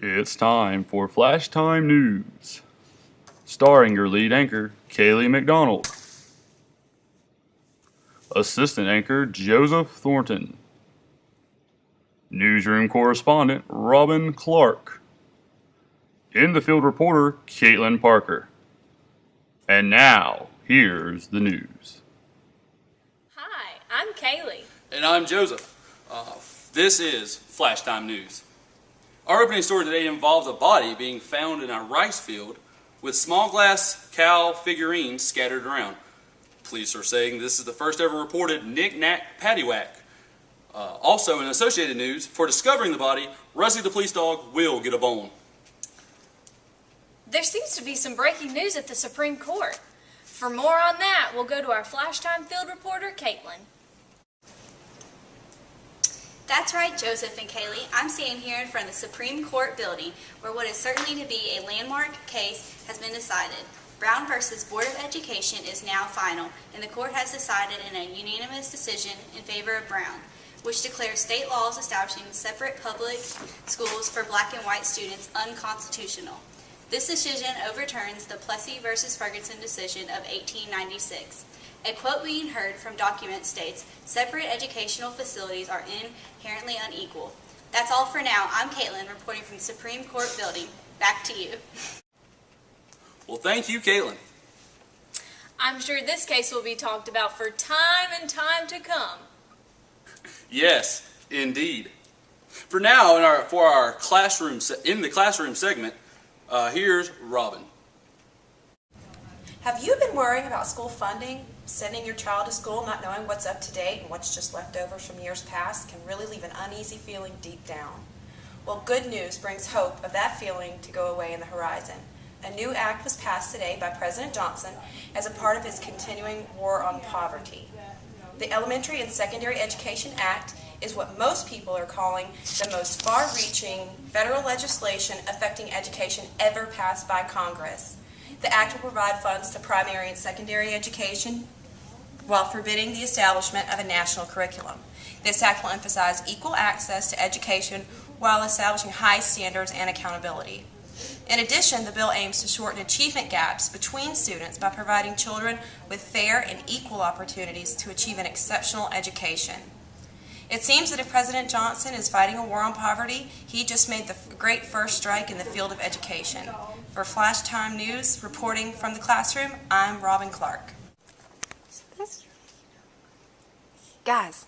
It's time for Flashtime News, starring your lead anchor, Kaylee McDonald, assistant anchor, Joseph Thornton, newsroom correspondent, Robin Clark, in-the-field reporter, Caitlin Parker. And now, here's the news. Hi, I'm Kaylee. And I'm Joseph. This is Flashtime News. Our opening story today involves a body being found in a rice field with small glass cow figurines scattered around. Police are saying this is the first ever reported knick-knack paddywhack. Also in Associated News, for discovering the body, Rusty the police dog will get a bone. There seems to be some breaking news at the Supreme Court. For more on that, we'll go to our Flashtime field reporter, Caitlin. That's right, Joseph and Kaylee. I'm standing here in front of the Supreme Court building where what is certainly to be a landmark case has been decided. Brown versus Board of Education is now final, and the court has decided in a unanimous decision in favor of Brown, which declares state laws establishing separate public schools for black and white students unconstitutional. This decision overturns the Plessy versus Ferguson decision of 1896. A quote being heard from documents states, "Separate educational facilities are inherently unequal." That's all for now. I'm Caitlin, reporting from the Supreme Court building. Back to you. Well, thank you, Caitlin. I'm sure this case will be talked about for time and time to come. Yes, indeed. For now, in the classroom segment, here's Robin. Have you been worrying about school funding? Sending your child to school not knowing what's up to date and what's just leftovers from years past can really leave an uneasy feeling deep down. Well, good news brings hope of that feeling to go away in the horizon. A new act was passed today by President Johnson as a part of his continuing war on poverty. The Elementary and Secondary Education Act is what most people are calling the most far-reaching federal legislation affecting education ever passed by Congress. The act will provide funds to primary and secondary education while forbidding the establishment of a national curriculum. This act will emphasize equal access to education while establishing high standards and accountability. In addition, the bill aims to shorten achievement gaps between students by providing children with fair and equal opportunities to achieve an exceptional education. It seems that if President Johnson is fighting a war on poverty, he just made the great first strike in the field of education. For Flashtime News, reporting from the classroom, I'm Robin Clark. Guys.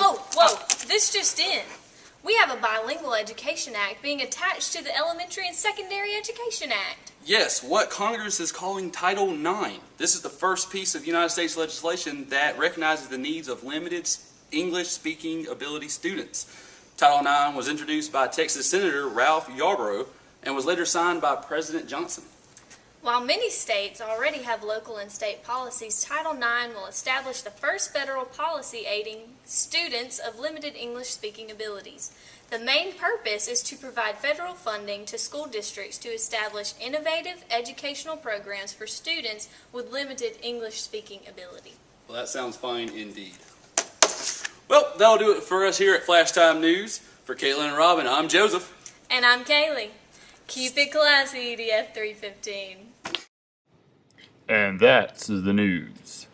Oh, whoa, this just in. We have a bilingual education act being attached to the Elementary and Secondary Education Act. Yes, what Congress is calling Title IX. This is the first piece of United States legislation that recognizes the needs of limited English-speaking ability students. Title IX was introduced by Texas Senator Ralph Yarborough and was later signed by President Johnson. While many states already have local and state policies, Title IX will establish the first federal policy aiding students of limited English-speaking abilities. The main purpose is to provide federal funding to school districts to establish innovative educational programs for students with limited English-speaking ability. Well, that sounds fine indeed. Well, that'll do it for us here at Flashtime News. For Caitlin and Robin, I'm Joseph. And I'm Kaylee. Keep it classy, EDF 315. And that's the news.